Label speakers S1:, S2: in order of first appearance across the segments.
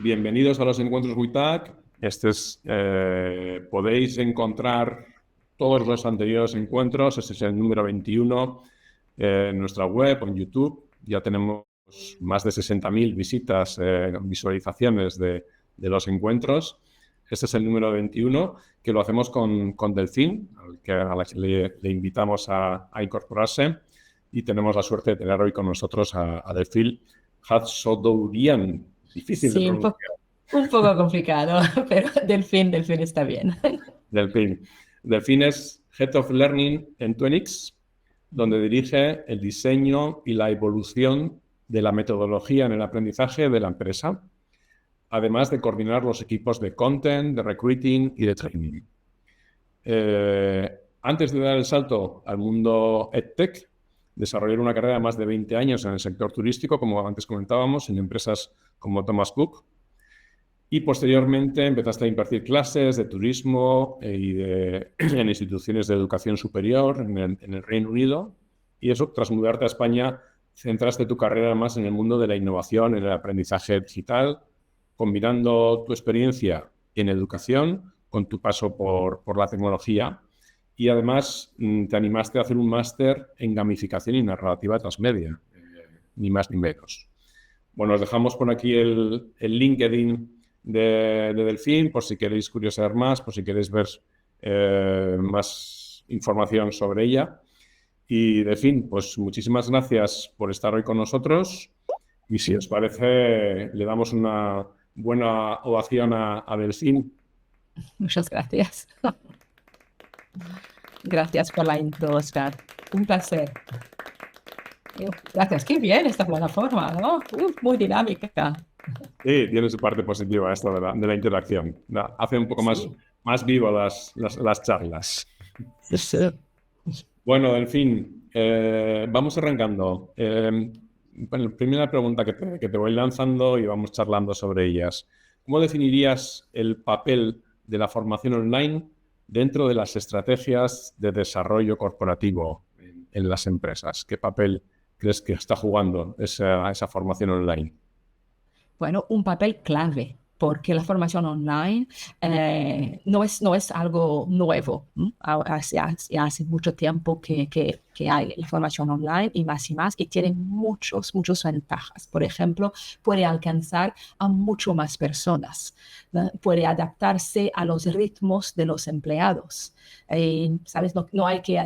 S1: Bienvenidos a los encuentros WITAC. Podéis encontrar todos los anteriores encuentros. Este es el número 21 en nuestra web o en YouTube. Ya tenemos más de 60.000 visitas, visualizaciones de los encuentros. Este es el número 21, que lo hacemos con Delfín, a la que le invitamos a incorporarse. Y tenemos la suerte de tener hoy con nosotros a Delfín Hatsodourian. Difícil de
S2: Sí,
S1: pronunciar.
S2: un poco complicado, pero delfín está bien.
S1: Delfín. Delfín es Head of Learning en Twenix, donde dirige el diseño y la evolución de la metodología en el aprendizaje de la empresa, además de coordinar los equipos de content, de recruiting y de training. Antes de dar el salto al mundo EdTech, desarrolló una carrera de más de 20 años en el sector turístico, como antes comentábamos, en empresas como Thomas Cook. Y posteriormente empezaste a impartir clases de turismo en instituciones de educación superior en el Reino Unido. Y eso, tras mudarte a España, centraste tu carrera más en el mundo de la innovación, en el aprendizaje digital, combinando tu experiencia en educación con tu paso por la tecnología. Y además te animaste a hacer un máster en gamificación y narrativa transmedia, ni más ni menos. Bueno, os dejamos por aquí el LinkedIn de Delfín, por si queréis curiosear más, por si queréis ver más información sobre ella. Y Delfín, pues muchísimas gracias por estar hoy con nosotros. Y si os parece, le damos una buena ovación a Delfín.
S2: Muchas gracias. Gracias por la intro, Oscar. Un placer. Gracias. Qué bien esta plataforma, ¿no? Muy dinámica.
S1: Sí, tiene su parte positiva esto de la interacción. Hace un poco
S2: Sí.
S1: más vivo las charlas.
S2: Sí.
S1: Bueno, en fin, vamos arrancando. Bueno, primera pregunta que te voy lanzando y vamos charlando sobre ellas. ¿Cómo definirías el papel de la formación online dentro de las estrategias de desarrollo corporativo en las empresas? ¿Qué papel crees que está jugando esa formación online?
S2: Bueno, un papel clave, porque la formación online no es algo nuevo. Hace mucho tiempo que hay la formación online y más, y tiene muchas ventajas. Por ejemplo, puede alcanzar a mucho más personas, ¿no? Puede adaptarse a los ritmos de los empleados. ¿Sabes? No hay que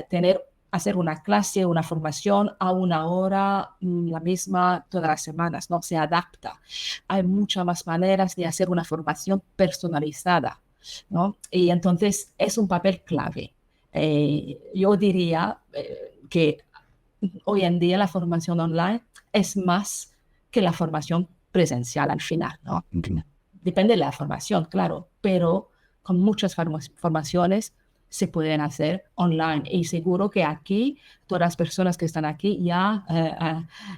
S2: hacer una clase, una formación a una hora, la misma todas las semanas, ¿no? Se adapta. Hay muchas más maneras de hacer una formación personalizada, ¿no? Y entonces es un papel clave. Yo diría que hoy en día la formación online es más que la formación presencial al final, ¿no?
S1: Okay.
S2: Depende de la formación, claro, pero con muchas formaciones se pueden hacer online. Y seguro que aquí, todas las personas que están aquí ya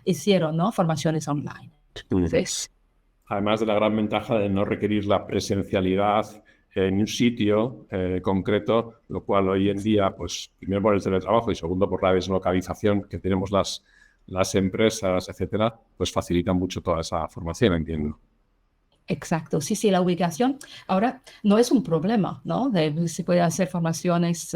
S2: hicieron, ¿no? Formaciones online. Entonces,
S1: Además de la gran ventaja de no requerir la presencialidad en un sitio concreto, lo cual hoy en día, pues primero por el teletrabajo y segundo por la deslocalización que tenemos las empresas, etcétera, pues facilita mucho toda esa formación, entiendo.
S2: exacto, sí, la ubicación ahora no es un problema, ¿no? Se puede hacer formaciones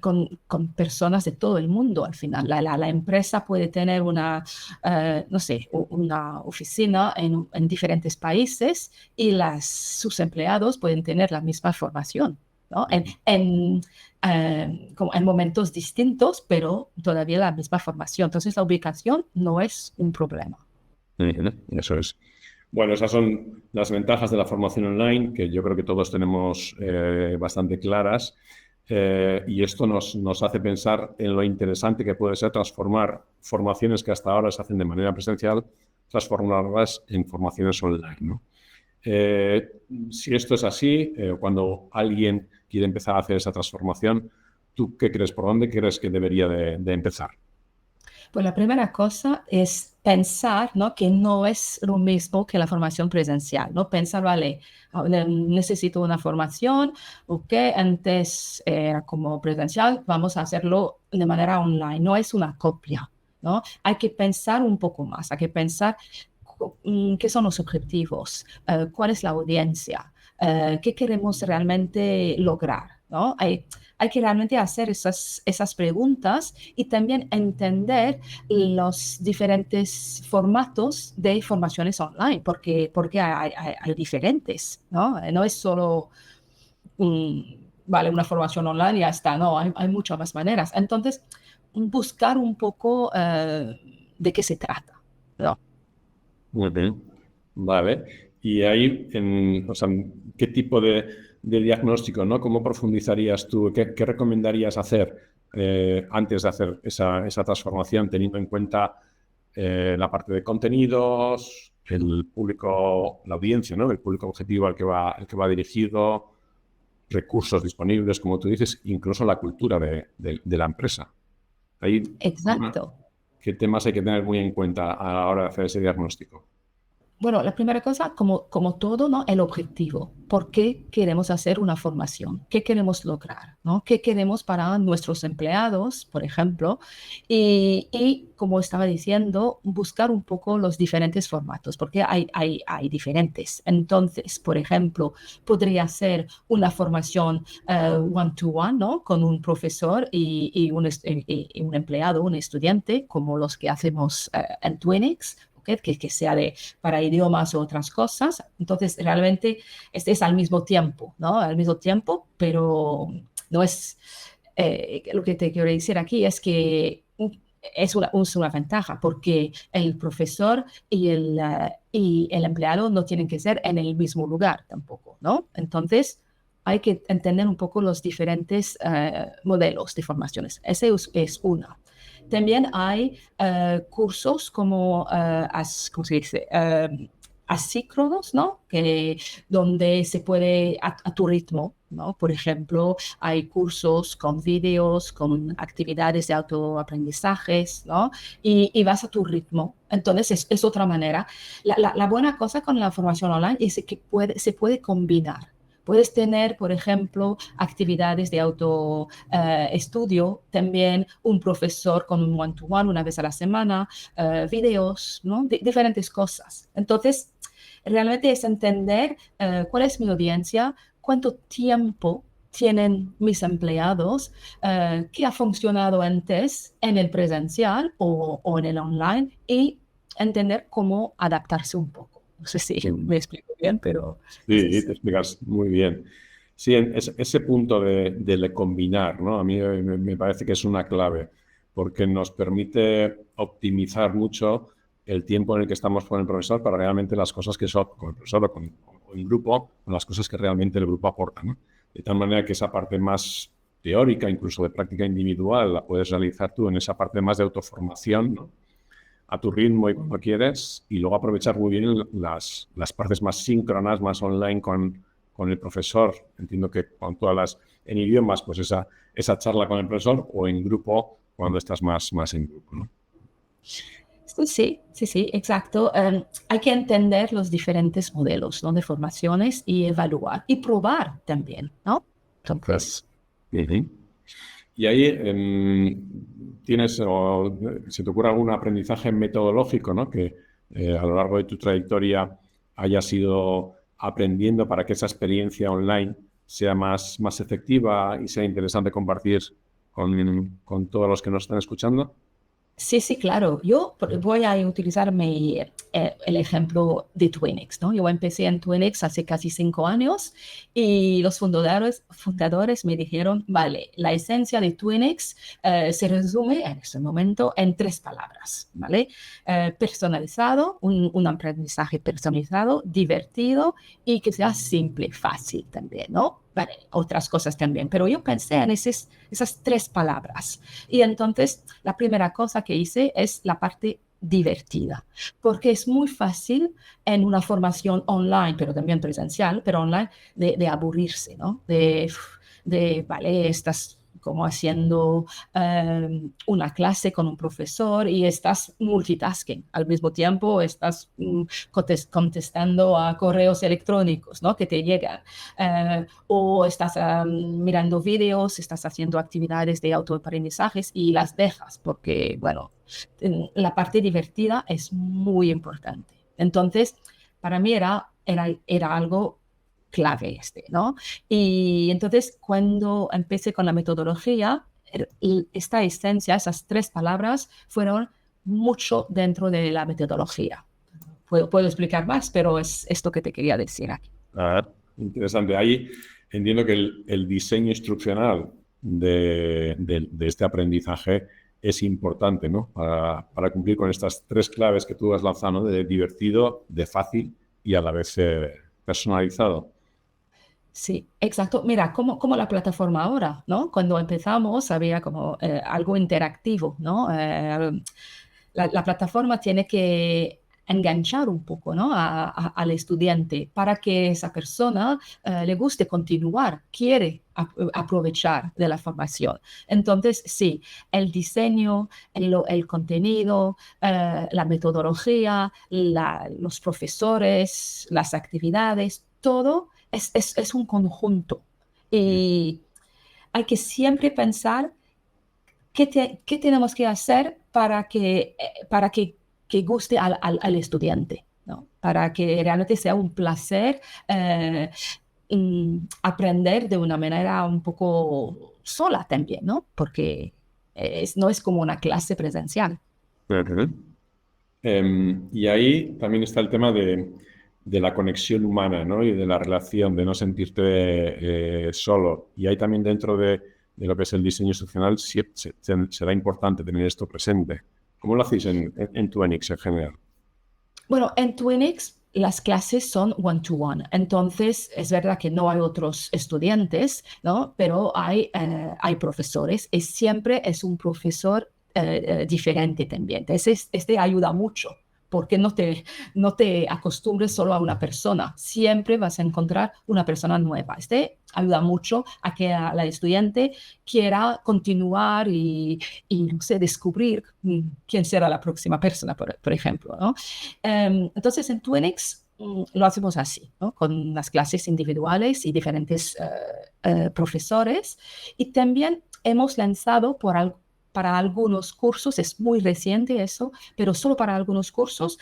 S2: con personas de todo el mundo al final. La empresa puede tener no sé, una oficina en diferentes países y sus empleados pueden tener la misma formación, ¿no? Como en momentos distintos, pero todavía la misma formación. Entonces, la ubicación no es un problema.
S1: Eso es. Bueno, esas son las ventajas de la formación online, que yo creo que todos tenemos bastante claras. Y esto nos hace pensar en lo interesante que puede ser transformar formaciones que hasta ahora se hacen de manera presencial, transformarlas en formaciones online, ¿no? Eh, si esto es así, cuando alguien quiere empezar a hacer esa transformación, ¿tú qué crees? ¿Por dónde crees que debería de empezar?
S2: Pues la primera cosa es pensar, ¿no? Que no es lo mismo que la formación presencial, ¿no? Pensar, vale, necesito una formación, ok, antes era como presencial, vamos a hacerlo de manera online, no es una copia, ¿no? Hay que pensar un poco más, hay que pensar qué son los objetivos, cuál es la audiencia, qué queremos realmente lograr, ¿no? Hay que realmente hacer esas preguntas y también entender los diferentes formatos de formaciones online, porque hay diferentes, ¿no? No es solo vale, una formación online y ya está, no, hay muchas más maneras. Entonces, buscar un poco de qué se trata, ¿no?
S1: Muy bien. Vale. Y ahí, o sea, ¿qué tipo de diagnóstico, ¿no? ¿Cómo profundizarías tú? ¿Qué recomendarías hacer antes de hacer esa transformación, teniendo en cuenta la parte de contenidos, el público, la audiencia, ¿no? El público objetivo al que va dirigido, recursos disponibles, como tú dices, incluso la cultura de la empresa? Ahí,
S2: Exacto.
S1: ¿qué temas hay que tener muy en cuenta a la hora de hacer ese diagnóstico?
S2: Bueno, la primera cosa, como todo, ¿no? El objetivo. ¿Por qué queremos hacer una formación? ¿Qué queremos lograr? ¿No? ¿Qué queremos para nuestros empleados, por ejemplo? Y como estaba diciendo, buscar un poco los diferentes formatos, porque hay diferentes. Entonces, por ejemplo, podría ser una formación one-to-one, ¿no? Con un profesor y un empleado, un estudiante, como los que hacemos en Twinix, que sea para idiomas o otras cosas. Entonces, realmente es al mismo tiempo, ¿no? Al mismo tiempo, pero no es... lo que te quiero decir aquí es que es una ventaja porque el profesor y el empleado no tienen que ser en el mismo lugar tampoco, ¿no? Entonces, hay que entender un poco los diferentes modelos de formaciones. Ese es una. También hay cursos como, ¿cómo se dice? Asíncronos, ¿no? Donde se puede a tu ritmo, ¿no? Por ejemplo, hay cursos con vídeos, con actividades de autoaprendizajes, ¿no? Y vas a tu ritmo. Entonces, es otra manera. La buena cosa con la formación online es que se puede combinar. Puedes tener, por ejemplo, actividades de autoestudio, también un profesor con un one-to-one una vez a la semana, videos, ¿no? Diferentes cosas. Entonces, realmente es entender cuál es mi audiencia, cuánto tiempo tienen mis empleados, qué ha funcionado antes en el presencial o en el online y entender cómo adaptarse un poco. No sé si me explico bien, pero es
S1: Sí, te
S2: eso.
S1: explicas muy bien. Sí, ese punto de combinar, ¿no? A mí me parece que es una clave, porque nos permite optimizar mucho el tiempo en el que estamos con el profesor para realmente las cosas que son, con el profesor o en grupo, con las cosas que realmente el grupo aporta, ¿no? De tal manera que esa parte más teórica, incluso de práctica individual, la puedes realizar tú en esa parte más de autoformación, ¿no? A tu ritmo y cuando quieres, y luego aprovechar muy bien las partes más síncronas, más online con el profesor. Entiendo que con en idiomas, pues esa charla con el profesor o en grupo cuando estás más en grupo, ¿no?
S2: Sí, sí, sí, sí, exacto. Hay que entender los diferentes modelos, ¿no? De formaciones y evaluar y probar también, ¿no? Entonces,
S1: Ujú. Y ahí tienes, o se te ocurre algún aprendizaje metodológico, ¿no? Que a lo largo de tu trayectoria hayas ido aprendiendo para que esa experiencia online sea más efectiva y sea interesante compartir con todos los que nos están escuchando.
S2: sí, sí, claro. Yo voy a utilizar el ejemplo de Twinix, ¿no? Yo empecé en Twinix hace casi 5 años y los fundadores me dijeron, vale, la esencia de Twinix se resume en ese momento en 3 palabras, ¿vale? Personalizado, un aprendizaje personalizado, divertido y que sea simple, fácil también, ¿no? Vale, otras cosas también, pero yo pensé en esas 3 palabras. Y entonces la primera cosa que hice es la parte divertida, porque es muy fácil en una formación online, pero también presencial, pero online, de aburrirse, ¿no? Vale, estás como haciendo una clase con un profesor y estás multitasking. Al mismo tiempo estás contestando a correos electrónicos, ¿no? Que te llegan. O estás mirando vídeos, estás haciendo actividades de autoaprendizajes y las dejas porque, bueno, la parte divertida es muy importante. Entonces, para mí era algo clave ¿no? Y entonces, cuando empecé con la metodología, esta esencia, esas 3 palabras, fueron mucho dentro de la metodología. Puedo explicar más, pero es esto que te quería decir aquí.
S1: Interesante. Ahí entiendo que el diseño instruccional de este aprendizaje es importante, ¿no? Para cumplir con estas 3 claves que tú has lanzado, ¿no? De divertido, de fácil y a la vez personalizado.
S2: Sí, exacto. Mira, como la plataforma ahora, ¿no? Cuando empezamos había como algo interactivo, ¿no? La plataforma tiene que enganchar un poco, ¿no? Al estudiante para que esa persona le guste continuar, quiere aprovechar de la formación. Entonces, sí, el diseño, el contenido, la metodología, los profesores, las actividades, todo es un conjunto. Y hay que siempre pensar qué tenemos que hacer para que guste al estudiante, ¿no? Para que realmente sea un placer aprender de una manera un poco sola también, ¿no? Porque no es como una clase presencial.
S1: Uh-huh. Y ahí también está el tema de la conexión humana, ¿no? Y de la relación, de no sentirte solo. Y ahí también dentro de lo que es el diseño instruccional será importante tener esto presente. ¿Cómo lo hacéis en Tuenix en general?
S2: Bueno, en Twinix las clases son one-to-one, entonces es verdad que no hay otros estudiantes, ¿no? Pero hay profesores y siempre es un profesor diferente también. Entonces, este ayuda mucho porque no te acostumbres solo a una persona, siempre vas a encontrar una persona nueva. Este ayuda mucho a que la estudiante quiera continuar y no sé, descubrir quién será la próxima persona, por ejemplo, ¿no? Entonces, en Twinix lo hacemos así, ¿no? Con las clases individuales y diferentes profesores. Y también hemos lanzado para algunos cursos, es muy reciente eso, pero solo para algunos cursos,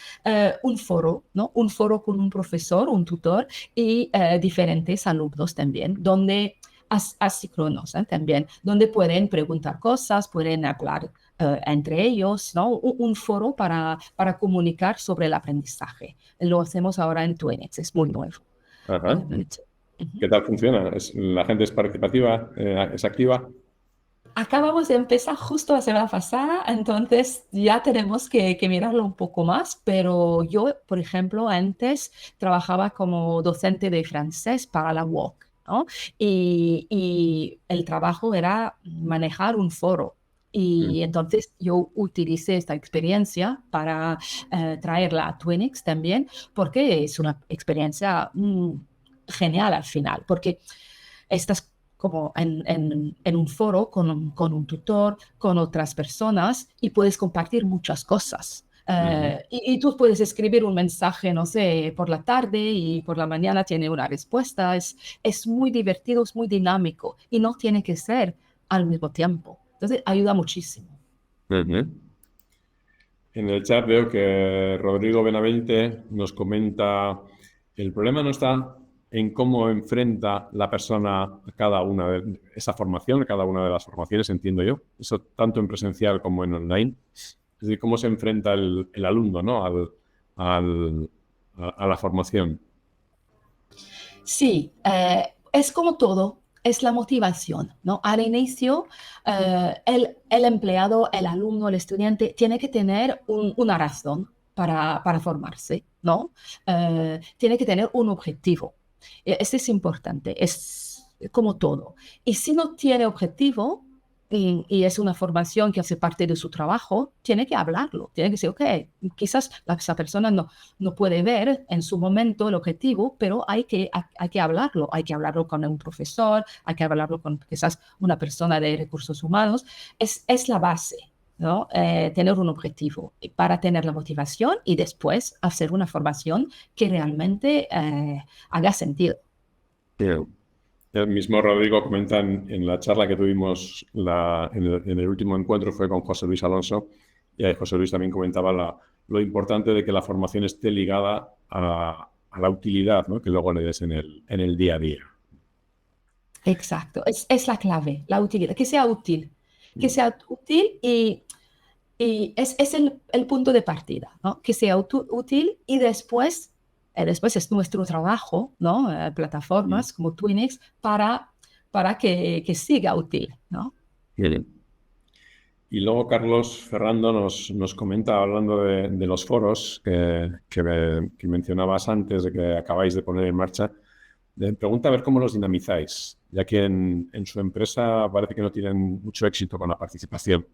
S2: un foro, ¿no? Un foro con un profesor, un tutor y diferentes alumnos también, donde asíncronos también, donde pueden preguntar cosas, pueden hablar entre ellos, ¿no? Un foro para comunicar sobre el aprendizaje. Lo hacemos ahora en Twinix, es muy nuevo.
S1: Ajá. ¿Qué tal funciona? ¿La gente es participativa? ¿Es activa?
S2: Acabamos de empezar justo la semana pasada, entonces ya tenemos que mirarlo un poco más, pero yo, por ejemplo, antes trabajaba como docente de francés para la UOC, ¿no? Y el trabajo era manejar un foro. Y entonces yo utilicé esta experiencia para traerla a Twinix también, porque es una experiencia genial al final, porque estás como en un foro con un tutor, con otras personas y puedes compartir muchas cosas. Y tú puedes escribir un mensaje, no sé, por la tarde y por la mañana tiene una respuesta. Es muy divertido, es muy dinámico y no tiene que ser al mismo tiempo. Entonces, ayuda muchísimo.
S1: Uh-huh. En el chat veo que Rodrigo Benavente nos comenta, el problema no está en cómo enfrenta la persona a cada una de esa formación, a cada una de las formaciones, entiendo yo, eso tanto en presencial como en online, es decir, cómo se enfrenta el alumno, ¿no? A la formación.
S2: Sí, es como todo, es la motivación, ¿no? Al inicio, el empleado, el alumno, el estudiante tiene que tener una razón para formarse, ¿no? Tiene que tener un objetivo. Este es importante, es como todo. Y si no tiene objetivo, y es una formación que hace parte de su trabajo, tiene que hablarlo, tiene que decir, ok, quizás esa persona no puede ver en su momento el objetivo, pero hay que hablarlo con un profesor, hay que hablarlo con quizás una persona de recursos humanos, es la base, ¿no? Tener un objetivo para tener la motivación y después hacer una formación que realmente haga sentido.
S1: Yeah. El mismo Rodrigo comenta en la charla que tuvimos en el último encuentro, fue con José Luis Alonso, y ahí José Luis también comentaba lo importante de que la formación esté ligada a la utilidad, ¿no? Que luego le des en el día a día.
S2: Exacto, es la clave, la utilidad, que sea útil y es el punto de partida, ¿no? Que sea útil y después es nuestro trabajo, ¿no? Plataformas como Twinix para que siga útil, ¿no?
S1: Bien. Y luego Carlos Ferrando nos comenta, hablando de los foros que mencionabas antes de que acabáis de poner en marcha, pregunta a ver cómo los dinamizáis, ya que en su empresa parece que no tienen mucho éxito con la participación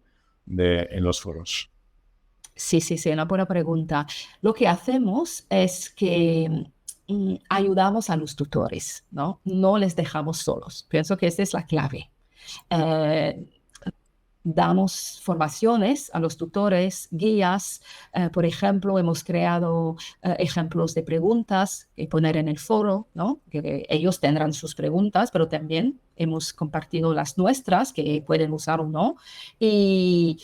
S1: en los foros.
S2: Sí, una buena pregunta. Lo que hacemos es que ayudamos a los tutores, ¿no? No les dejamos solos. Pienso que esa es la clave. Eh, Damos formaciones a los tutores, guías. Por ejemplo, hemos creado ejemplos de preguntas que poner en el foro, ¿no? Que ellos tendrán sus preguntas, pero también hemos compartido las nuestras que pueden usar o no. Y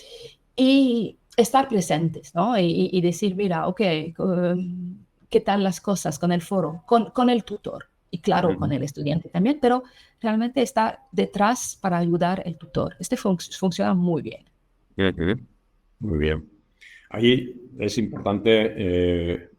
S2: estar presentes, ¿no? Y decir, mira, ok, ¿qué tal las cosas con el foro? Con el tutor. Y claro, con el estudiante también, pero realmente está detrás para ayudar el tutor. Funciona muy bien.
S1: Muy bien. Ahí es importante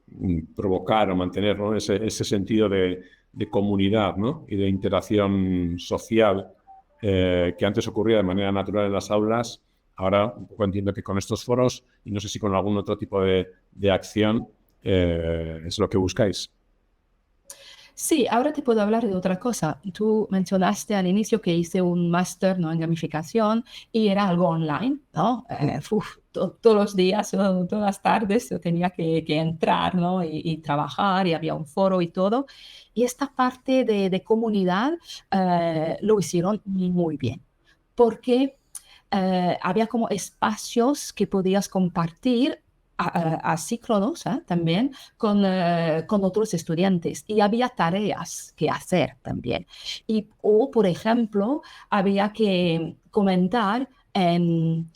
S1: provocar o mantener, ¿no? ese sentido de comunidad, ¿no? Y de interacción social que antes ocurría de manera natural en las aulas. Ahora un poco entiendo que con estos foros, y no sé si con algún otro tipo de acción, es lo que buscáis.
S2: Sí, ahora te puedo hablar de otra cosa. Tú mencionaste al inicio que hice un máster, ¿no? En gamificación y era algo online, ¿no? Todos los días, todas las tardes yo tenía que entrar, ¿no? Y trabajar y había un foro y todo. Y esta parte de comunidad lo hicieron muy bien porque había como espacios que podías compartir asíncronos también con otros estudiantes y había tareas que hacer también. O, por ejemplo, había que comentar en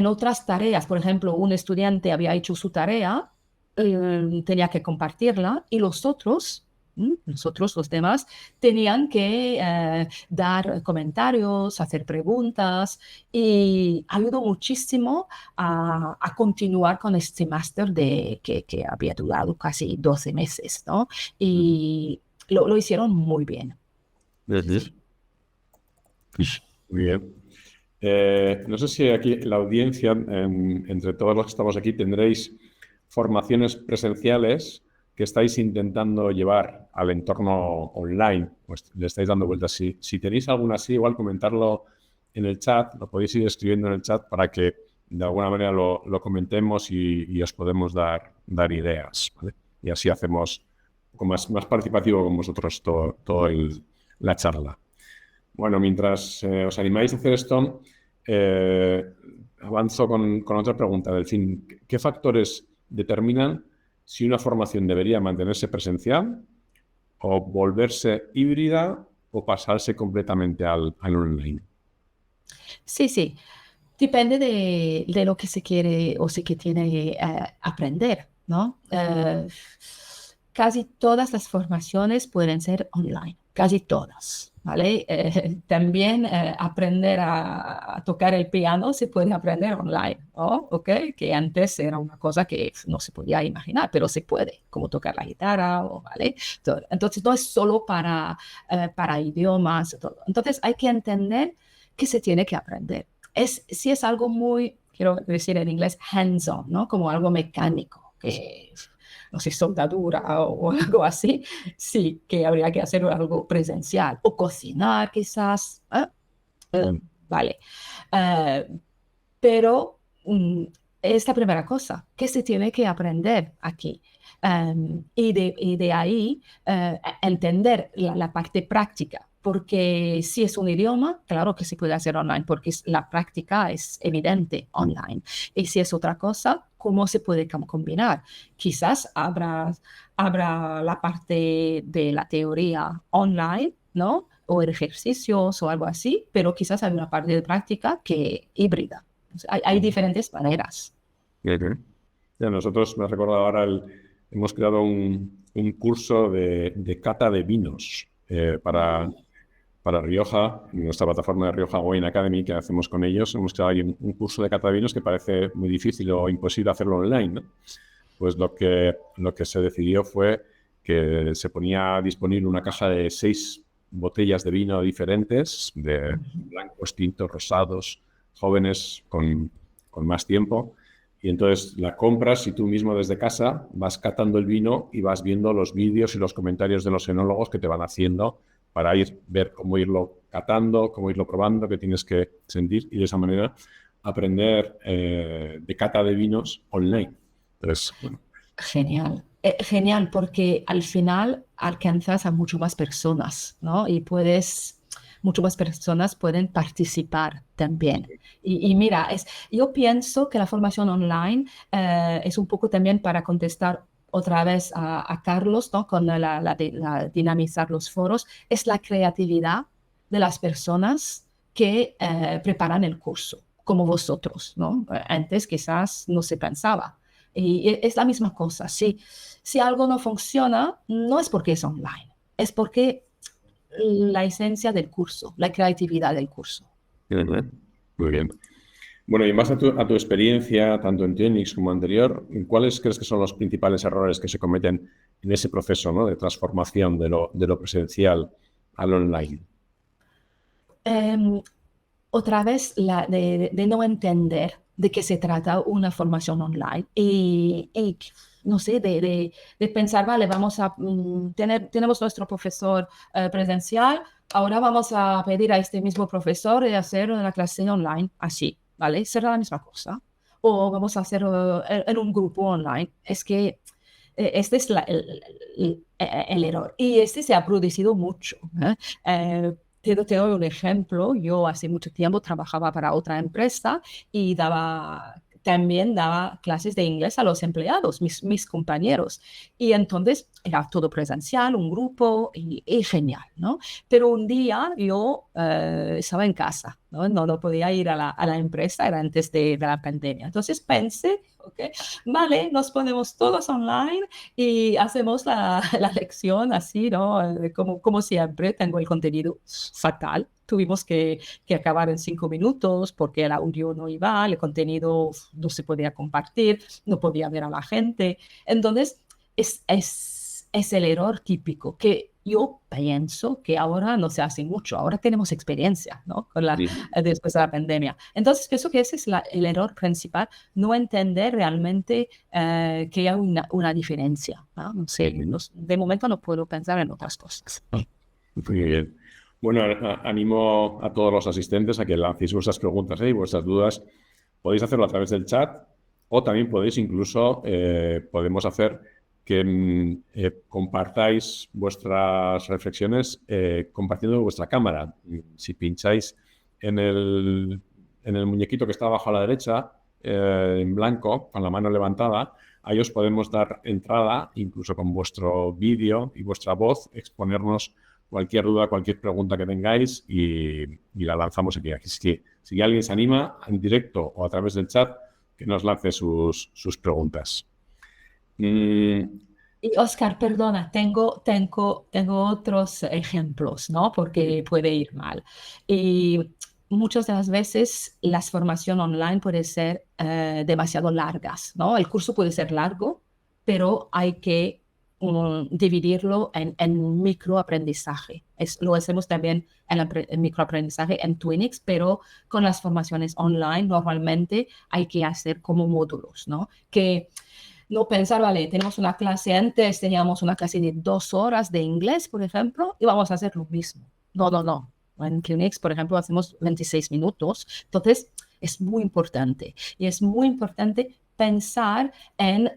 S2: otras tareas. Por ejemplo, un estudiante había hecho su tarea, tenía que compartirla y los otros... Nosotros, los demás, tenían que dar comentarios, hacer preguntas y ayudó muchísimo a continuar con este máster que había durado casi 12 meses, ¿no? Y lo hicieron muy bien.
S1: Muy bien. No sé si aquí en la audiencia, entre todos los que estamos aquí, tendréis formaciones presenciales que estáis intentando llevar al entorno online, pues le estáis dando vueltas. Si tenéis alguna así, igual comentarlo en el chat, lo podéis ir escribiendo en el chat para que de alguna manera lo comentemos y os podemos dar ideas, ¿vale? Y así hacemos un poco más participativo con vosotros toda la charla. Bueno, mientras os animáis a hacer esto, avanzo con otra pregunta. Delfín, ¿qué factores determinan si una formación debería mantenerse presencial o volverse híbrida o pasarse completamente al online?
S2: Sí. Depende de lo que se quiere o se que tiene aprender, ¿no? Casi todas las formaciones pueden ser online, casi todas, ¿vale? También aprender a tocar el piano se puede aprender online, ¿no? ¿Ok? Que antes era una cosa que no se podía imaginar, pero se puede, como tocar la guitarra, ¿vale? Entonces no es solo para idiomas, todo. Entonces hay que entender que se tiene que aprender. Si es algo muy, quiero decir en inglés, hands-on, ¿no? Como algo mecánico, que no sé, soldadura o algo así, sí, que habría que hacer algo presencial o cocinar quizás, vale. Pero es la primera cosa que se tiene que aprender aquí. Y de ahí entender la parte práctica, porque si es un idioma, claro que se puede hacer online, porque la práctica es evidente online. Y si es otra cosa, ¿cómo se puede combinar? Quizás habrá la parte de la teoría online, ¿no? O ejercicios o algo así, pero quizás hay una parte de práctica que híbrida. Hay diferentes maneras.
S1: Ya, nosotros, me he recordado ahora, hemos creado un curso de cata de vinos para Rioja, en nuestra plataforma de Rioja Wine Academy que hacemos con ellos. Hemos creado ahí un curso de cata de vinos que parece muy difícil o imposible hacerlo online, ¿no? Pues lo que se decidió fue que se ponía disponible una caja de 6 botellas de vino diferentes, de blancos, tintos, rosados, jóvenes con más tiempo. Y entonces la compras y tú mismo desde casa vas catando el vino y vas viendo los vídeos y los comentarios de los enólogos que te van haciendo para ver cómo irlo catando, cómo irlo probando, qué tienes que sentir y de esa manera aprender de cata de vinos online. Entonces, bueno.
S2: Genial. Genial, porque al final alcanzas a mucho más personas, ¿no? Y mucho más personas pueden participar también. Y mira, yo pienso que la formación online es un poco también para contestar otra vez a Carlos, ¿no? Con la dinamizar los foros, es la creatividad de las personas que preparan el curso, como vosotros, ¿no? Antes quizás no se pensaba. Y es la misma cosa. Si algo no funciona, no es porque es online, es porque la esencia del curso, la creatividad del curso.
S1: Muy bien. Bueno, y en base a tu experiencia, tanto en Tenix como anterior, ¿cuáles crees que son los principales errores que se cometen en ese proceso, ¿no?, de transformación de lo presencial al online?
S2: Otra vez de no entender de qué se trata una formación online y no sé, de pensar, vale, tenemos nuestro profesor presencial, ahora vamos a pedir a este mismo profesor de hacer una clase online así, ¿vale? Será la misma cosa. O vamos a hacer en un grupo online. Es que este es el error. Y este se ha producido mucho, ¿eh? Te doy un ejemplo. Yo hace mucho tiempo trabajaba para otra empresa y también daba clases de inglés a los empleados, mis compañeros. Y entonces era todo presencial, un grupo y genial, ¿no? Pero un día yo estaba en casa, ¿no? No podía ir a la empresa, era antes de la pandemia. Entonces pensé, okay, vale, nos ponemos todos online y hacemos la lección así, ¿no? Como siempre, tengo el contenido fatal. Tuvimos que acabar en 5 minutos porque el audio no iba, el contenido no se podía compartir, no podía ver a la gente. Entonces, es el error típico que yo pienso que ahora no se hace mucho. Ahora tenemos experiencia, ¿no? Después de la pandemia. Entonces, pienso que ese es el error principal, no entender realmente que hay una diferencia, ¿no? No sé, de momento no puedo pensar en otras cosas.
S1: Muy bien. Bueno, animo a todos los asistentes a que lancéis vuestras preguntas y vuestras dudas. Podéis hacerlo a través del chat o también podéis incluso, podemos hacer que compartáis vuestras reflexiones compartiendo vuestra cámara. Si pincháis en el muñequito que está abajo a la derecha, en blanco, con la mano levantada, ahí os podemos dar entrada, incluso con vuestro vídeo y vuestra voz, exponernos cualquier duda, cualquier pregunta que tengáis y la lanzamos aquí. Así que si alguien se anima, en directo o a través del chat, que nos lance sus preguntas.
S2: Y Oscar, perdona, tengo otros ejemplos, ¿no? Porque puede ir mal. Y muchas de las veces las formaciones online pueden ser demasiado largas, ¿no? El curso puede ser largo, pero hay que dividirlo en microaprendizaje. Lo hacemos también en microaprendizaje en Twinix, pero con las formaciones online normalmente hay que hacer como módulos, ¿no? Que no pensar, vale, tenemos una clase antes, teníamos una clase de 2 horas de inglés, por ejemplo, y vamos a hacer lo mismo. No. En Twinix, por ejemplo, hacemos 26 minutos. Entonces, es muy importante. Y es muy importante pensar en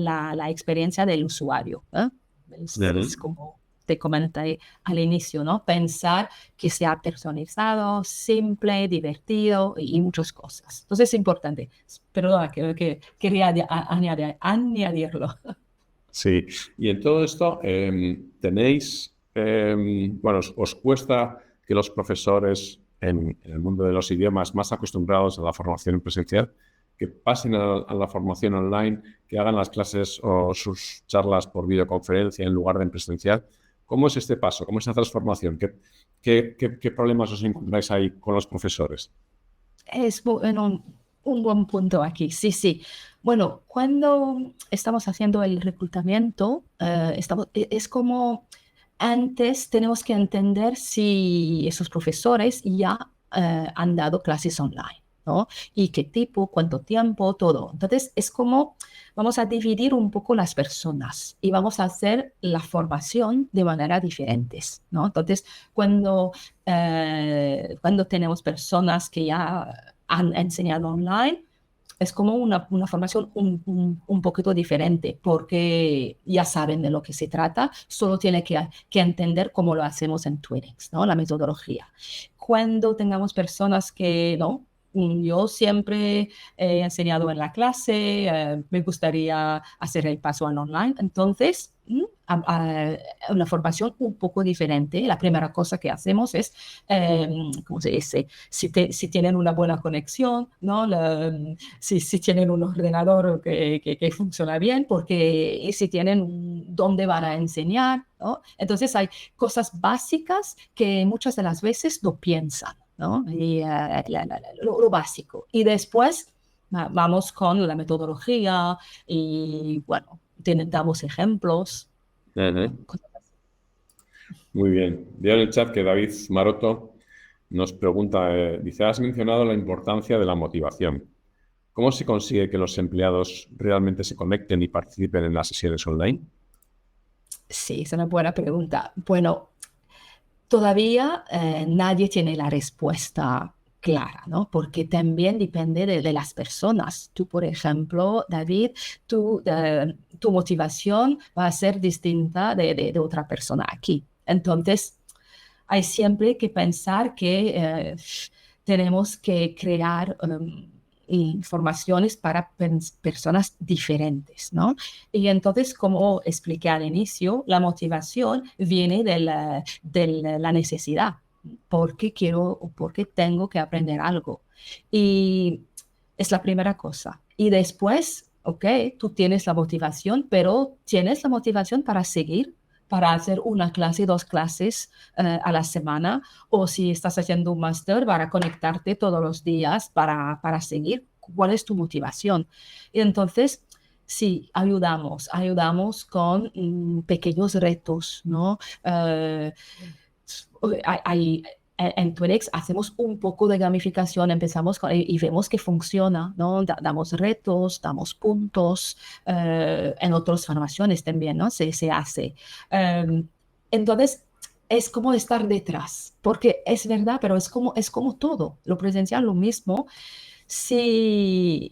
S2: la experiencia del usuario, ¿eh? Es como te comenté al inicio, ¿no? Pensar que sea personalizado, simple, divertido y muchas cosas. Entonces es importante. Perdona, que quería añadirlo.
S1: Sí, y en todo esto tenéis, bueno, os cuesta que los profesores en el mundo de los idiomas más acostumbrados a la formación presencial, que pasen a la formación online, que hagan las clases o sus charlas por videoconferencia en lugar de en presencial. ¿Cómo es este paso? ¿Cómo es esa transformación? ¿Qué problemas os encontráis ahí con los profesores?
S2: Es bueno, un buen punto aquí, sí, sí. Bueno, cuando estamos haciendo el reclutamiento, es como antes tenemos que entender si esos profesores ya han dado clases online, ¿no? Y qué tipo, cuánto tiempo, todo. Entonces, es como vamos a dividir un poco las personas y vamos a hacer la formación de manera diferentes, ¿no? Entonces, cuando tenemos personas que ya han enseñado online, es como una formación un poquito diferente, porque ya saben de lo que se trata, solo tienen que entender cómo lo hacemos en Twinings, ¿no? La metodología. Cuando tengamos personas que, ¿no? Yo siempre he enseñado en la clase, me gustaría hacer el paso al online, entonces una formación un poco diferente. La primera cosa que hacemos es, ¿cómo se dice? Si tienen una buena conexión, ¿no? Si tienen un ordenador que funciona bien, porque y si tienen dónde van a enseñar, ¿no? Entonces hay cosas básicas que muchas de las veces no piensan, ¿no? Y lo básico. Y después vamos con la metodología y, bueno, damos ejemplos.
S1: Ujú. Muy bien. Veo en el chat que David Maroto nos pregunta, dice, has mencionado la importancia de la motivación. ¿Cómo se consigue que los empleados realmente se conecten y participen en las sesiones online?
S2: Sí, es una buena pregunta. Bueno, todavía nadie tiene la respuesta clara, ¿no? Porque también depende de las personas. Tú, por ejemplo, David, tu motivación va a ser distinta de otra persona aquí. Entonces, hay siempre que pensar que tenemos que crear informaciones para personas diferentes, ¿no? Y entonces, como expliqué al inicio, la motivación viene de la necesidad, porque quiero o porque tengo que aprender algo. Y es la primera cosa. Y después, ok, tú tienes la motivación, pero tienes la motivación para seguir, para hacer una clase, dos clases a la semana, o si estás haciendo un máster, para conectarte todos los días para seguir. ¿Cuál es tu motivación? Y entonces, sí, ayudamos con pequeños retos, ¿no? En Twinix hacemos un poco de gamificación, empezamos y vemos que funciona, ¿no? Damos retos, damos puntos, en otras formaciones también, ¿no? Se hace. Um, entonces, es como estar detrás, porque es verdad, pero es como todo, lo presencial lo mismo. Si,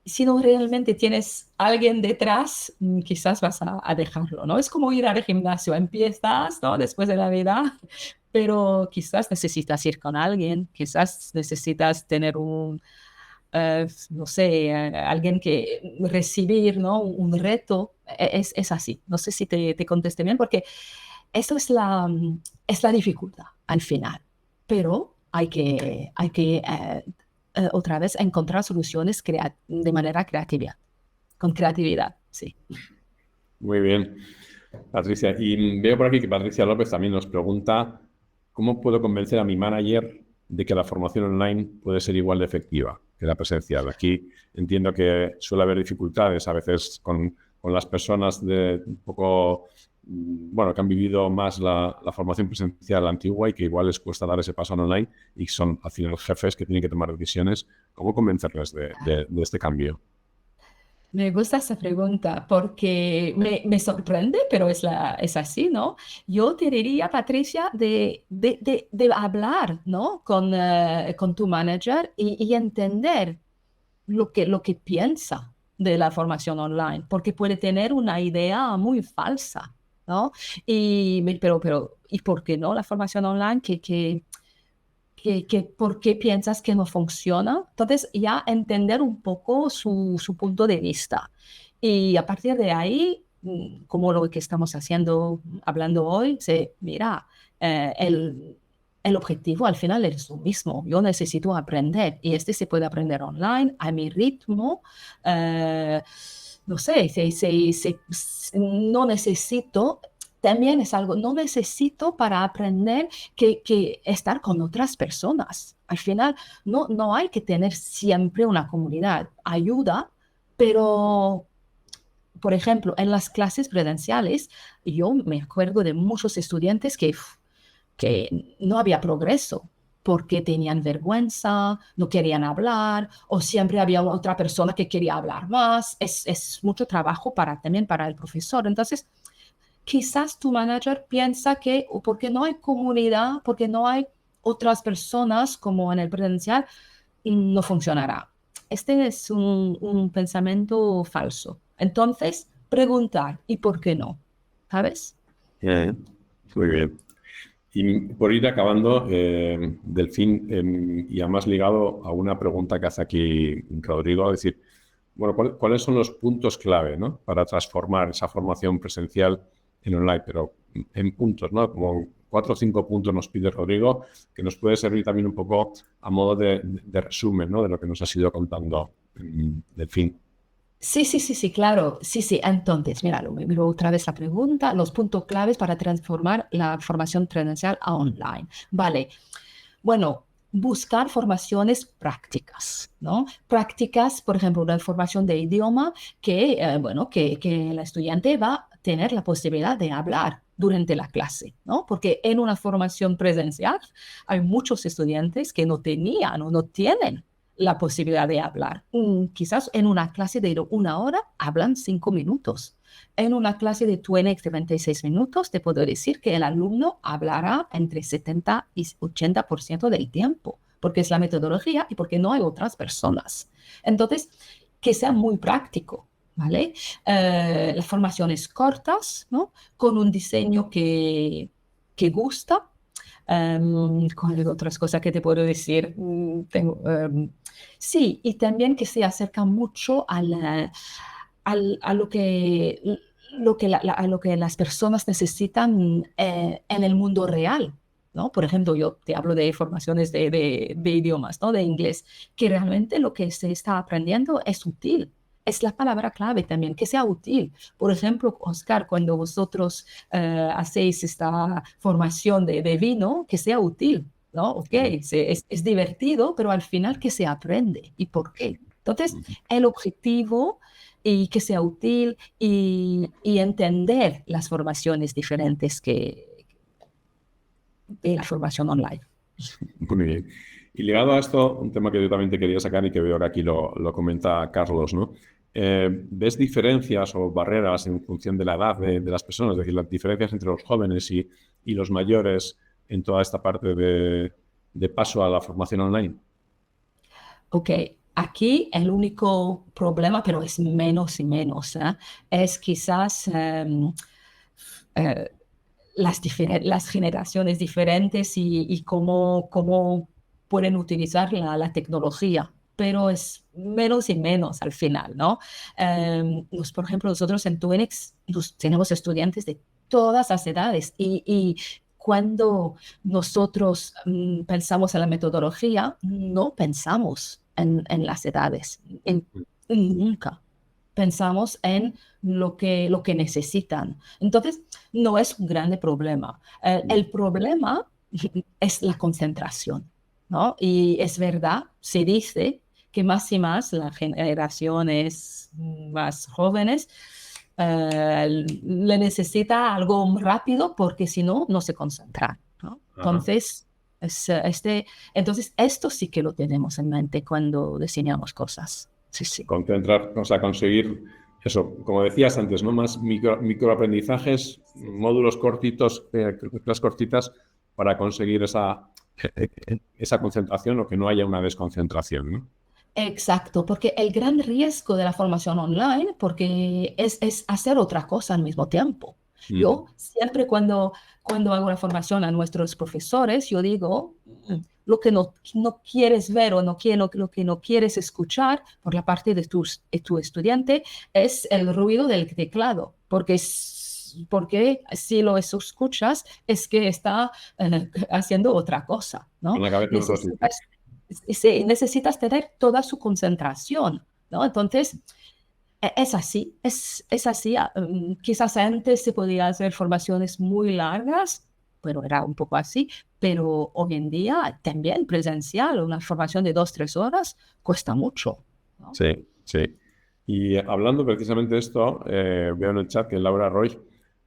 S2: si no realmente tienes alguien detrás, quizás vas a dejarlo, ¿no? Es como ir al gimnasio, empiezas, ¿no? Después de la vida, pero quizás necesitas ir con alguien, quizás necesitas tener no sé, alguien que recibir, ¿no? Un reto, es así. No sé si te contesté bien, porque eso es la dificultad al final, pero hay que otra vez encontrar soluciones de manera creativa, con creatividad, sí.
S1: Muy bien, Patricia. Y veo por aquí que Patricia López también nos pregunta, ¿cómo puedo convencer a mi manager de que la formación online puede ser igual de efectiva que la presencial? Aquí entiendo que suele haber dificultades a veces con las personas de un poco, bueno, que han vivido más la formación presencial antigua y que igual les cuesta dar ese paso al online y son al final jefes que tienen que tomar decisiones. ¿Cómo convencerles de este cambio?
S2: Me gusta esa pregunta porque me sorprende, pero es así, ¿no? Yo te diría, Patricia, de hablar, ¿no? Con tu manager y entender lo que piensa de la formación online, porque puede tener una idea muy falsa, ¿no? Pero, ¿y por qué no la formación online? ¿Por qué piensas que no funciona? Entonces, ya entender un poco su punto de vista. Y a partir de ahí, como lo que estamos haciendo, hablando hoy, mira, él el objetivo al final es lo mismo. Yo necesito aprender y se puede aprender online a mi ritmo. No sé, no necesito, también es algo, no necesito para aprender que estar con otras personas. Al final no hay que tener siempre una comunidad. Ayuda, pero por ejemplo, en las clases presenciales, yo me acuerdo de muchos estudiantes que no había progreso porque tenían vergüenza, no querían hablar, o siempre había otra persona que quería hablar más. Es mucho trabajo también para el profesor. Entonces, quizás tu manager piensa que porque no hay comunidad, porque no hay otras personas como en el presencial, no funcionará. Este es un pensamiento falso. Entonces, preguntar, ¿y por qué no? ¿Sabes?
S1: Muy bien. Y por ir acabando, Delfín, y además ligado a una pregunta que hace aquí Rodrigo, es decir, bueno, ¿cuáles son los puntos clave, ¿no?, para transformar esa formación presencial en online? Pero en puntos, ¿no? Como 4 o 5 puntos nos pide Rodrigo, que nos puede servir también un poco a modo de resumen, ¿no?, de lo que nos has ido contando, Delfín.
S2: Sí, claro. Sí. Entonces, mira, miro otra vez la pregunta. Los puntos claves para transformar la formación presencial a online. Vale. Bueno, buscar formaciones prácticas, ¿no? Prácticas, por ejemplo, una formación de idioma que el estudiante va a tener la posibilidad de hablar durante la clase, ¿no? Porque en una formación presencial hay muchos estudiantes que no tenían o no tienen la posibilidad de hablar. Quizás en una clase de 1 hora hablan 5 minutos. En una clase de 26 minutos, te puedo decir que el alumno hablará entre 70 y 80% del tiempo, porque es la metodología y porque no hay otras personas. Entonces, que sea muy práctico, ¿vale? Las formaciones cortas, ¿no? Con un diseño que gusta. ¿Cuáles otras cosas que te puedo decir? Sí, y también que se acerca mucho a lo que las personas necesitan en el mundo real, ¿no? Por ejemplo, yo te hablo de formaciones de idiomas, ¿no? De inglés, que realmente lo que se está aprendiendo es útil. Es la palabra clave también, que sea útil. Por ejemplo, Oscar, cuando vosotros hacéis esta formación de vino, que sea útil, ¿no? Ok, es divertido, pero al final que se aprende. ¿Y por qué? Entonces, el objetivo y que sea útil y entender las formaciones diferentes de la formación online.
S1: Muy bien. Y ligado a esto, un tema que yo también te quería sacar y que veo que aquí lo comenta Carlos, ¿no? ¿Ves diferencias o barreras en función de la edad de las personas? Es decir, las diferencias entre los jóvenes y los mayores en toda esta parte de paso a la formación online.
S2: Ok, aquí el único problema, pero es menos y menos, es quizás eh, las generaciones diferentes y cómo pueden utilizar la tecnología, pero es menos y menos al final, ¿no? Por ejemplo, nosotros en Tuenix tenemos estudiantes de todas las edades y cuando nosotros pensamos en la metodología, no pensamos en las edades, nunca. Pensamos en lo que necesitan. Entonces, no es un grande problema. El problema es la concentración, ¿no? Y es verdad, se dice que más y más las generaciones más jóvenes le necesita algo rápido porque si no, no se concentran, ¿no? Entonces, entonces, esto sí que lo tenemos en mente cuando diseñamos cosas. Sí.
S1: Concentrar, o sea, conseguir eso, como decías antes, ¿no? Más microaprendizajes, módulos cortitos, clases cortitas para conseguir esa concentración o que no haya una desconcentración, ¿no?
S2: Exacto, porque el gran riesgo de la formación online porque es hacer otra cosa al mismo tiempo. Yo siempre cuando hago la formación a nuestros profesores, yo digo, lo que no quieres ver o lo que no quieres escuchar por la parte de tu estudiante es el ruido del teclado, porque porque si lo escuchas es que está haciendo otra cosa, ¿no?
S1: Con la cabeza en otro sitio.
S2: Necesitas tener toda su concentración, ¿no? Entonces, es así, es así. Quizás antes se podía hacer formaciones muy largas, pero era un poco así, pero hoy en día también presencial, una formación de 2, 3 horas cuesta mucho, ¿no?
S1: Sí, sí. Y hablando precisamente de esto, veo en el chat que Laura Roy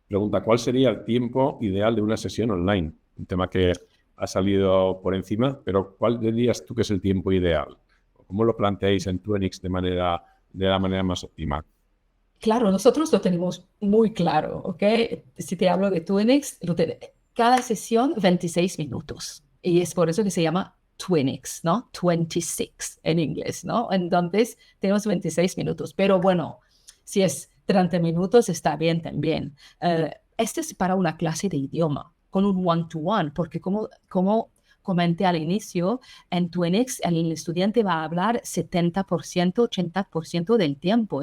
S1: pregunta ¿cuál sería el tiempo ideal de una sesión online? Un tema que ha salido por encima, pero ¿cuál dirías tú que es el tiempo ideal? ¿Cómo lo planteáis en Tuenix de la manera más óptima?
S2: Claro, nosotros lo tenemos muy claro, ¿ok? Si te hablo de Twinix, cada sesión 26 minutos. Y es por eso que se llama Twinix, ¿no? 26 en inglés, ¿no? Entonces, tenemos 26 minutos. Pero bueno, si es 30 minutos, está bien también. Este es para una clase de idioma, con un one-to-one, porque como comenté al inicio, en Twinix el estudiante va a hablar 70%, 80% del tiempo.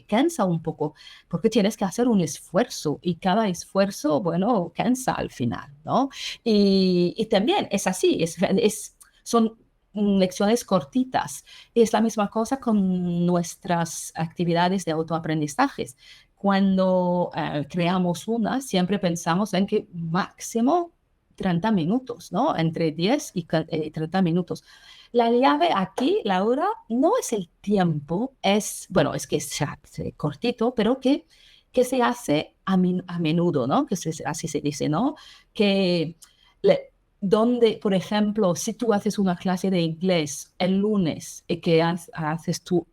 S2: Cansa un poco porque tienes que hacer un esfuerzo y cada esfuerzo, bueno, cansa al final, ¿no? Y también es así, son lecciones cortitas. Es la misma cosa con nuestras actividades de autoaprendizajes. Cuando creamos una, siempre pensamos en que máximo 30 minutos, ¿no? Entre 10 y 30 minutos. La llave aquí, Laura, no es el tiempo, bueno, es que es cortito, pero que se hace a menudo, ¿no? Así se dice, ¿no? Que donde, por ejemplo, si tú haces una clase de inglés el lunes y que haces tu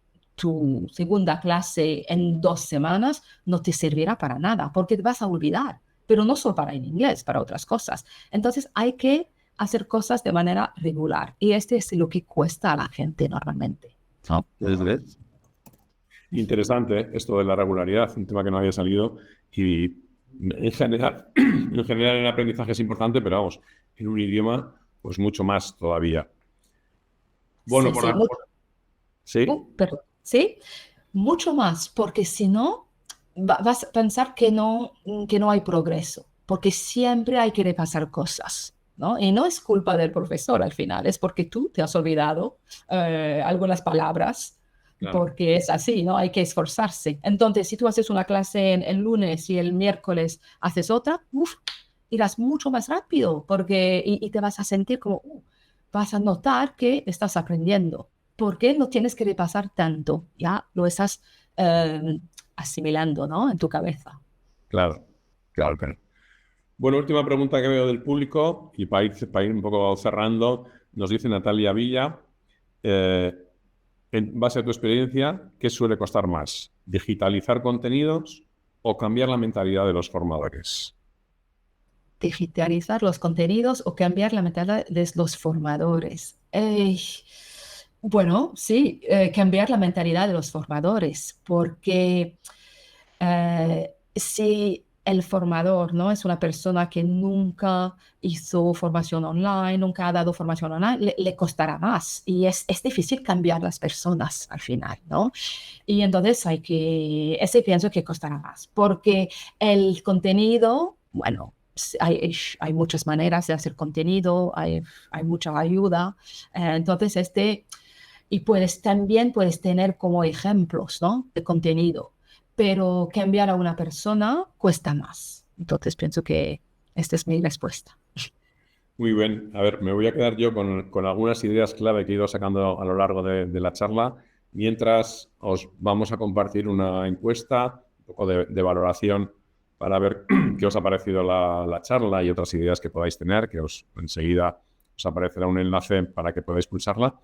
S2: segunda clase en 2 semanas, no te servirá para nada, porque te vas a olvidar, pero no solo para el inglés, para otras cosas. Entonces hay que hacer cosas de manera regular y este es lo que cuesta a la gente normalmente.
S1: Interesante esto de la regularidad, un tema que no había salido y en general el aprendizaje es importante, pero vamos, en un idioma pues mucho más todavía. Bueno,
S2: Sí,
S1: ¿Sí?
S2: ¿sí? Mucho más, porque si no, vas a pensar que no hay progreso, porque siempre hay que repasar cosas, ¿no? Y no es culpa del profesor al final, es porque tú te has olvidado algunas palabras,
S1: Claro.
S2: porque es así, ¿no? Hay que esforzarse. Entonces, si tú haces una clase el lunes y el miércoles haces otra, irás mucho más rápido, porque y te vas a sentir como, vas a notar que estás aprendiendo. ¿Por qué no tienes que repasar tanto? Ya lo estás asimilando, ¿no? En tu cabeza.
S1: Claro. Bueno, última pregunta que veo del público y para ir un poco cerrando, nos dice Natalia Villa, en base a tu experiencia, ¿qué suele costar más? ¿Digitalizar contenidos o cambiar la mentalidad de los formadores?
S2: Digitalizar los contenidos o cambiar la mentalidad de los formadores. Bueno, sí, cambiar la mentalidad de los formadores, porque si el formador, ¿no? Es una persona que nunca hizo formación online, nunca ha dado formación online, le costará más y es difícil cambiar las personas al final, ¿no? Y entonces ese pienso que costará más, porque el contenido, bueno, hay muchas maneras de hacer contenido, hay mucha ayuda, entonces y también puedes tener como ejemplos, ¿no? De contenido, pero cambiar a una persona cuesta más. Entonces pienso que esta es mi respuesta.
S1: Muy bien. A ver, me voy a quedar yo con algunas ideas clave que he ido sacando a lo largo de la charla, mientras os vamos a compartir una encuesta, un poco de valoración para ver qué os ha parecido la charla y otras ideas que podáis tener, que enseguida os aparecerá un enlace para que podáis pulsarla.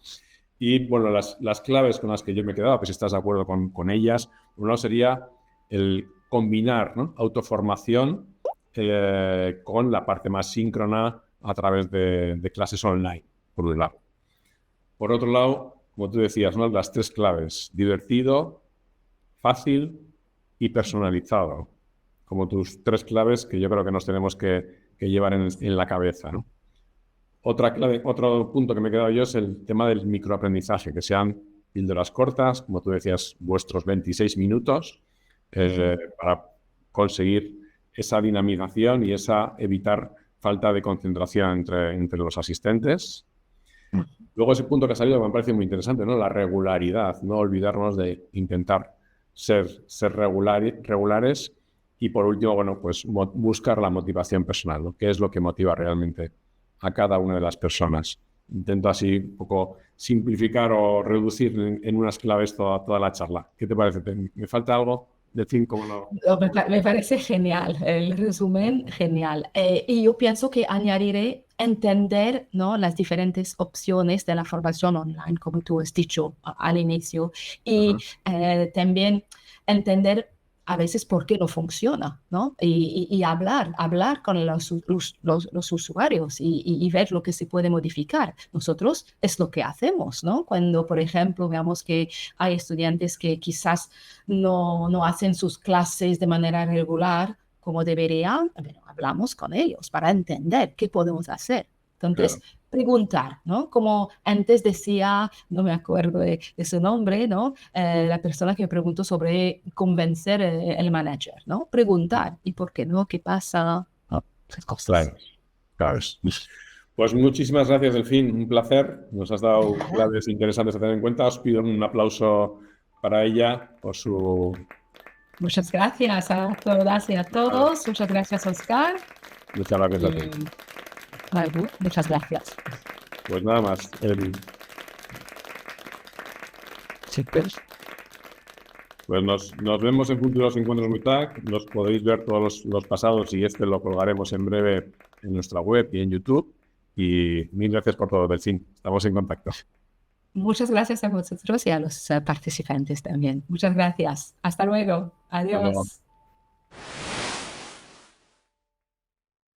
S1: Y bueno, las claves con las que yo me he quedado, pues si estás de acuerdo con ellas, uno sería el combinar, ¿no? Autoformación con la parte más síncrona a través de clases online, por un lado. Por otro lado, como tú decías, ¿no? Las 3 claves, divertido, fácil y personalizado, como tus 3 claves que yo creo que nos tenemos que llevar en la cabeza, ¿no? Otra clave, otro punto que me he quedado yo es el tema del microaprendizaje, que sean píldoras cortas, como tú decías, vuestros 26 minutos, para conseguir esa dinamización y esa evitar falta de concentración entre los asistentes. Luego ese punto que ha salido me parece muy interesante, ¿no? La regularidad, no olvidarnos de intentar ser regulares y por último, bueno, pues buscar la motivación personal, ¿no? ¿Qué es lo que motiva realmente a cada una de las personas? Intento así un poco simplificar o reducir en unas claves toda la charla. ¿Qué te parece? ¿Me falta algo? Decir cómo no.
S2: Me parece genial, el resumen genial. Y yo pienso que añadiré entender, ¿no?, las diferentes opciones de la formación online, como tú has dicho al inicio, y también entender a veces por qué no funciona, ¿no? Y hablar con los usuarios y ver lo que se puede modificar. Nosotros es lo que hacemos, ¿no? Cuando, por ejemplo, veamos que hay estudiantes que quizás no hacen sus clases de manera regular como deberían, bueno, hablamos con ellos para entender qué podemos hacer. Entonces,
S1: Claro.
S2: preguntar, ¿no? Como antes decía, no me acuerdo de su nombre, ¿no? La persona que me preguntó sobre convencer el manager, ¿no? Preguntar, ¿y por qué no? ¿Qué pasa? ¿No? Esas cosas.
S1: Claro. Pues muchísimas gracias, Delfín. Un placer. Nos has dado claves interesantes a tener en cuenta. Os pido un aplauso para ella por su...
S2: Muchas gracias a todas y a todos. Muchas gracias, Oscar.
S1: Muchas gracias a ti.
S2: Maru, muchas gracias.
S1: Pues nada más. Pues nos vemos en futuros encuentros MUTAC. Los podéis ver todos los pasados y este lo colgaremos en breve en nuestra web y en YouTube. Y mil gracias por todo, Delfín. Estamos en contacto.
S2: Muchas gracias a vosotros y a los participantes también. Muchas gracias. Hasta luego. Adiós.